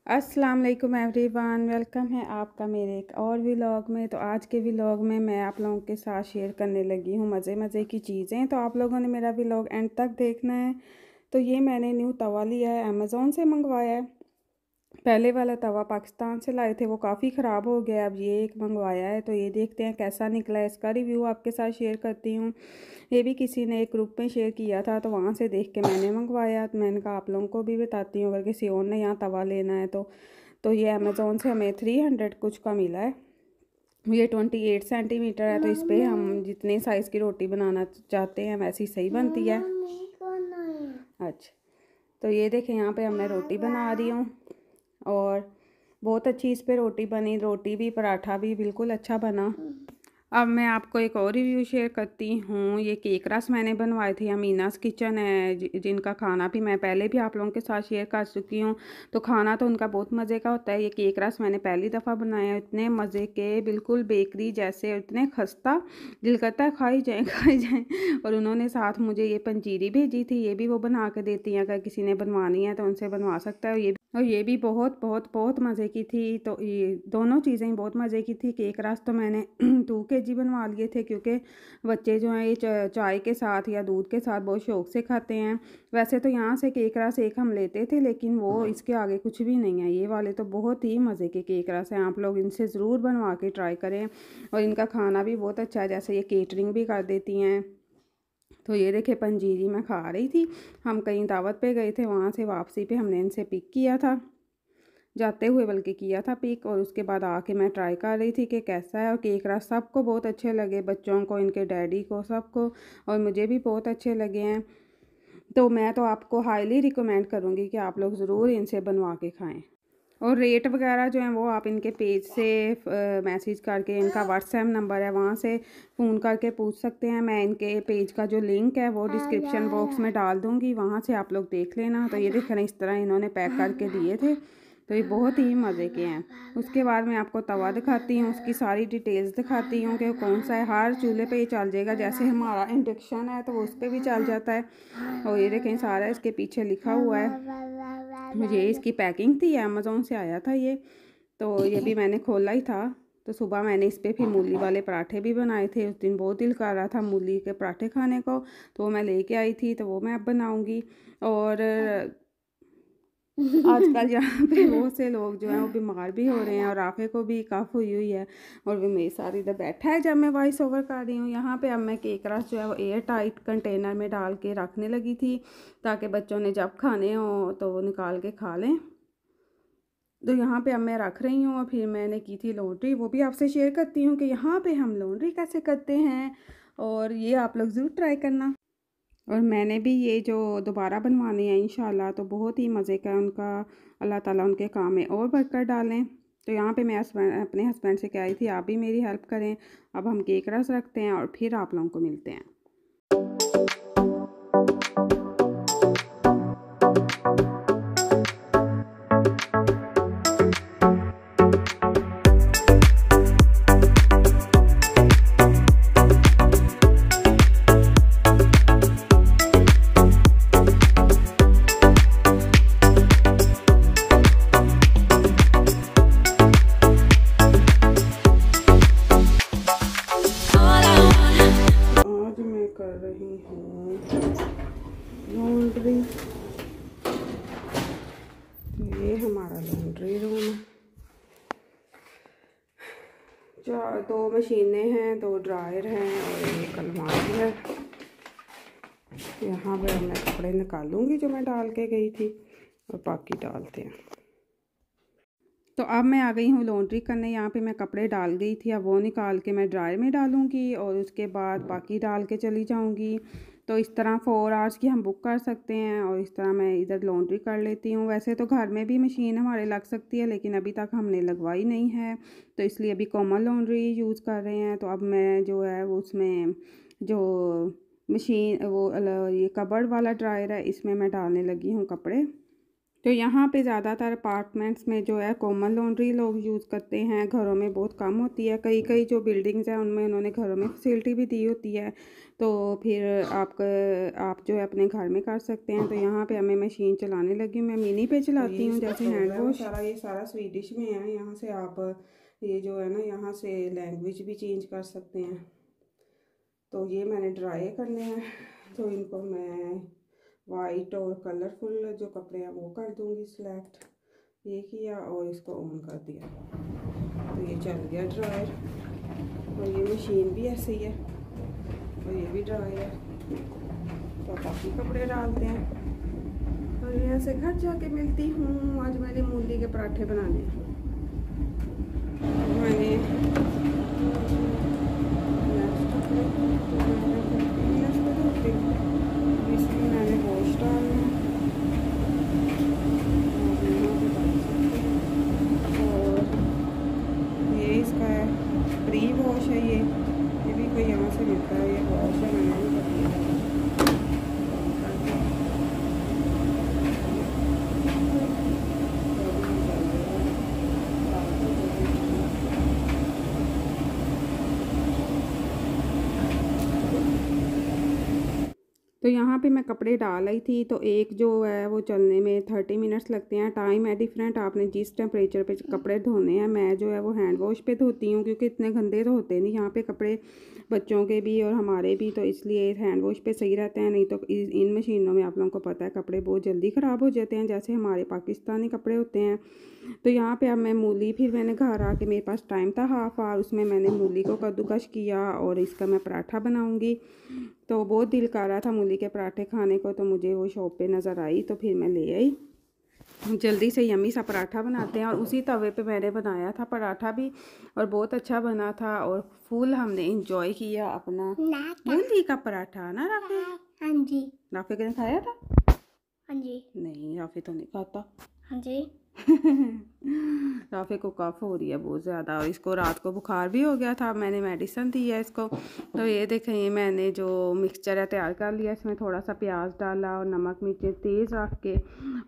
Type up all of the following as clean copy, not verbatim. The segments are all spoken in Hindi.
अस्सलाम वालेकुम एवरीवन, वेलकम है आपका मेरे एक और व्लॉग में। तो आज के व्लॉग में मैं आप लोगों के साथ शेयर करने लगी हूँ मज़े मज़े की चीज़ें। तो आप लोगों ने मेरा व्लॉग एंड तक देखना है। तो ये मैंने न्यू तवा लिया है, अमेज़ोन से मंगवाया है। पहले वाला तवा पाकिस्तान से लाए थे, वो काफ़ी ख़राब हो गया। अब ये एक मंगवाया है, तो ये देखते हैं कैसा निकला है। इसका रिव्यू आपके साथ शेयर करती हूँ। ये भी किसी ने एक ग्रुप में शेयर किया था, तो वहाँ से देख के मैंने मंगवाया। तो मैंने कहा आप लोगों को भी बताती हूँ, अगर किसी और ने यहाँ तवा लेना है तो ये अमेज़ोन से हमें 300 कुछ का मिला है। ये 28 सेंटीमीटर है, तो इस पर हम जितने साइज़ की रोटी बनाना चाहते हैं वैसी सही बनती है। अच्छा, तो ये देखें, यहाँ पे मैं रोटी बना रही हूँ और बहुत अच्छी इस पे रोटी बनी। रोटी भी पराठा भी बिल्कुल अच्छा बना। अब मैं आपको एक और रिव्यू शेयर करती हूँ। ये केक रस मैंने बनवाए थे। अमीनास किचन है, जिनका खाना भी मैं पहले भी आप लोगों के साथ शेयर कर चुकी हूँ। तो खाना तो उनका बहुत मज़े का होता है। ये केक रस मैंने पहली दफ़ा बनाया, इतने मज़े के, बिल्कुल बेकरी जैसे, इतने खस्ता, दिल करता है खाई जाए खाई जाए। और उन्होंने साथ मुझे ये पंजीरी भेजी थी, ये भी वो बना के देती हैं। अगर किसी ने बनवानी है तो उनसे बनवा सकता है। ये भी बहुत बहुत बहुत मज़े की थी। तो ये दोनों चीज़ें बहुत मज़े की थी। केक रस तो मैंने 2 kg बनवा लिए थे, क्योंकि बच्चे जो हैं ये चाय के साथ या दूध के साथ बहुत शौक़ से खाते हैं। वैसे तो यहाँ से केक रस एक हम लेते थे, लेकिन वो इसके आगे कुछ भी नहीं है। ये वाले तो बहुत ही मज़े के केक रस हैं। आप लोग इनसे ज़रूर बनवा के ट्राई करें। और इनका खाना भी बहुत अच्छा है, जैसे ये केटरिंग भी कर देती हैं। तो ये देखे, पंजीरी मैं खा रही थी। हम कहीं दावत पे गए थे, वहाँ से वापसी पे हमने इनसे पिक किया था, जाते हुए बल्कि किया था पिक। और उसके बाद आके मैं ट्राई कर रही थी कि कैसा है। और केक रस सबको बहुत अच्छे लगे, बच्चों को, इनके डैडी को, सबको। और मुझे भी बहुत अच्छे लगे हैं। तो मैं तो आपको हाईली रिकमेंड करूँगी कि आप लोग ज़रूर इनसे बनवा के खाएँ। और रेट वगैरह जो है वो आप इनके पेज से मैसेज करके, इनका व्हाट्सएप नंबर है, वहाँ से फ़ोन करके पूछ सकते हैं। मैं इनके पेज का जो लिंक है वो डिस्क्रिप्शन बॉक्स में डाल दूँगी, वहाँ से आप लोग देख लेना। तो ये देखें, इस तरह इन्होंने पैक करके दिए थे। तो ये बहुत ही मज़े के हैं। उसके बाद मैं आपको तवा दिखाती हूँ, उसकी सारी डिटेल्स दिखाती हूँ कि कौन सा है। हर चूल्हे पे ये चल जाएगा, जैसे हमारा इंडक्शन है तो वो उस पर भी चल जाता है। और ये देखें, सारा इसके पीछे लिखा हुआ है। मुझे इसकी पैकिंग थी, अमेज़ोन से आया था ये। तो ये भी मैंने खोला ही था। तो सुबह मैंने इस पर फिर मूली वाले पराठे भी बनाए थे। उस दिन बहुत दिल कर रहा था मूली के पराठे खाने को, तो मैं लेके आई थी, तो वो मैं अब बनाऊँगी। और आजकल यहाँ पे बहुत से लोग जो हैं वो बीमार भी हो रहे हैं, और आफे को भी कफ हुई है। और वो मेरे साथ इधर बैठा है जब मैं वॉइस ओवर कर रही हूँ। यहाँ पे अब मैं केक रस जो है वो एयर टाइट कंटेनर में डाल के रखने लगी थी, ताकि बच्चों ने जब खाने हो तो वो निकाल के खा लें। तो यहाँ पे अब मैं रख रही हूँ। और फिर मैंने की थी लॉन्ड्री, वो भी आपसे शेयर करती हूँ कि यहाँ पे हम लॉन्ड्री कैसे करते हैं, और ये आप लोग ज़रूर ट्राई करना। और मैंने भी ये जो दोबारा बनवाने हैं इंशाल्लाह, तो बहुत ही मज़े का उनका, अल्लाह ताला उनके काम में और बरकत डालें। तो यहाँ पे मैं अपने हस्बैंड से कह रही थी आप भी मेरी हेल्प करें। अब हम केक रस रखते हैं और फिर आप लोगों को मिलते हैं। आज मैं कर रही हूँ लॉन्ड्री। ये हमारा लॉन्ड्री रूम है। 2 मशीनें हैं, 2 ड्रायर हैं और एक अलमारी है। यहाँ पे मैं कपड़े निकालूंगी जो मैं डाल के गई थी, और बाकी डालते हैं। तो अब मैं आ गई हूँ लॉन्ड्री करने। यहाँ पे मैं कपड़े डाल गई थी, अब वो निकाल के मैं ड्रायर में डालूँगी, और उसके बाद बाकी डाल के चली जाऊँगी। तो इस तरह 4 आवर्स की हम बुक कर सकते हैं, और इस तरह मैं इधर लॉन्ड्री कर लेती हूँ। वैसे तो घर में भी मशीन हमारे लग सकती है, लेकिन अभी तक हमने लगवाई नहीं है, तो इसलिए अभी कॉमन लॉन्ड्री यूज़ कर रहे हैं। तो अब मैं जो है वो उसमें जो मशीन वो ये कबर्ड वाला ड्रायर है, इसमें मैं डालने लगी हूँ कपड़े। तो यहाँ पे ज़्यादातर अपार्टमेंट्स में जो है कॉमन लॉन्ड्री लोग यूज़ करते हैं, घरों में बहुत कम होती है। कई कई जो बिल्डिंग्स हैं उनमें उन्होंने घरों में फैसिलिटी भी दी होती है, तो फिर आप जो है अपने घर में कर सकते हैं। तो यहाँ पे हमें मशीन चलाने लगी हूँ, मैं मिनी पे चलाती हूँ जैसे हैंड वॉश। ये सारा स्वीडिश में है। यहाँ से आप ये जो है ना, यहाँ से लैंग्वेज भी चेंज कर सकते हैं। तो ये मैंने ड्राई करने हैं, तो इनको मैं वाइट और कलरफुल जो कपड़े हैं वो कर दूंगी सिलेक्ट। ये किया और इसको ऑन कर दिया, तो ये चल गया ड्रायर। और ये मशीन भी ऐसे ही है और ये भी ड्रायर है। तो काफ़ी कपड़े डालते हैं। और यहाँ से घर जाके मिलती हूँ। आज मैंने मूली के पराठे बनाने हैं। मैंने इसमें मैंने गोश्त डालना और ये इसका है प्री वॉश है। ये भी कोई यहाँ से मिलता है, ये वॉश है, मैंने भी कर दिया। तो यहाँ पे मैं कपड़े डाल आई थी, तो एक जो है वो चलने में 30 मिनट्स लगते हैं। टाइम है डिफरेंट, आपने जिस टेम्परेचर पे कपड़े धोने हैं। मैं जो है वो हैंड वॉश पे धोती हूँ, क्योंकि इतने गंदे तो होते नहीं यहाँ पे कपड़े, बच्चों के भी और हमारे भी, तो इसलिए हैंड वॉश पे सही रहते हैं। नहीं तो इन मशीनों में आप लोगों को पता है कपड़े बहुत जल्दी ख़राब हो जाते हैं, जैसे हमारे पाकिस्तानी कपड़े होते हैं। तो यहाँ पे अब मैं मूली, फिर मैंने घर आके मेरे पास टाइम था हाफ आवर, उसमें मैंने मूली को कद्दूकश किया और इसका मैं पराठा बनाऊँगी। तो बहुत दिल कर रहा था मूली के पराठे खाने को, तो मुझे वो शॉप पे नज़र आई, तो फिर मैं ले आई। जल्दी से यम्मी सा पराठा बनाते हैं। और उसी तवे पे मैंने बनाया था पराठा भी, और बहुत अच्छा बना था। और फुल हमने इंजॉय किया अपना मूली का पराठा ना राफी? हाँ जी। राफी ने खाया था? हाँ जी। नहीं, राफी तो नहीं खाता। हाँ जी। राफी को कफ हो रही है बहुत ज़्यादा, और इसको रात को बुखार भी हो गया था, मैंने मेडिसिन दी है इसको। तो ये देखें, ये मैंने जो मिक्सचर है तैयार कर लिया। इसमें थोड़ा सा प्याज डाला और नमक मिर्ची तेज़ रख के,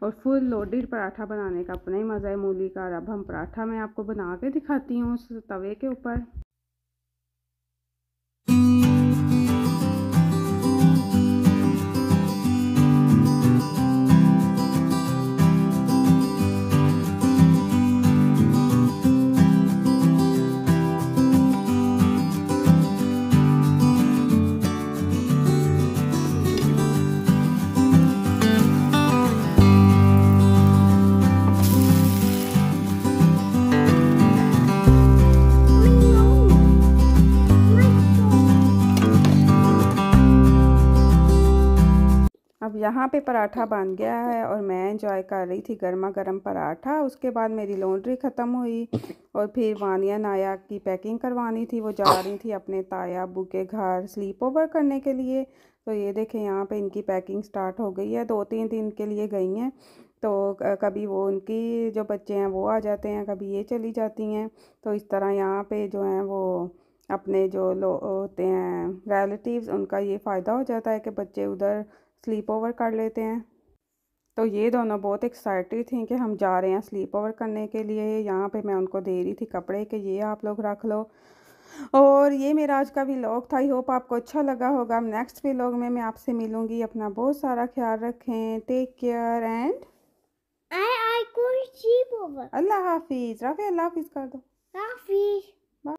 और फुल लोडेड पराठा बनाने का अपना ही मज़ा है मूली का। अब हम पराठा मैं आपको बना के दिखाती हूँ उस तवे के ऊपर। अब यहाँ पे पराठा बन गया है और मैं एंजॉय कर रही थी गर्मा गर्म पराठा। उसके बाद मेरी लॉन्ड्री ख़त्म हुई और फिर वानिया नाया की पैकिंग करवानी थी। वो जा रही थी अपने ताया अब्बू के घर स्लीप ओवर करने के लिए। तो ये देखें, यहाँ पे इनकी पैकिंग स्टार्ट हो गई है। 2-3 दिन के लिए गई हैं, तो कभी वो उनकी जो बच्चे हैं वो आ जाते हैं, कभी ये चली जाती हैं। तो इस तरह यहाँ पे जो हैं वो अपने जो होते हैं रिलेटिव्स, उनका ये फ़ायदा हो जाता है कि बच्चे उधर स्लीप ओवर कर लेते हैं। तो ये दोनों बहुत एक्साइटेड थी कि हम जा रहे हैं स्लीप ओवर करने के लिए। यहाँ पे मैं उनको दे रही थी कपड़े के, ये आप लोग रख लो। और ये मेरा आज का व्लॉग था। आई होप आपको अच्छा लगा होगा। नेक्स्ट व्लॉग में मैं आपसे मिलूँगी। अपना बहुत सारा ख्याल रखें। Take care and I go sleep over. अल्लाह हाफिज़। राफी अल्लाह हाफिज़ कर दो। Rafi.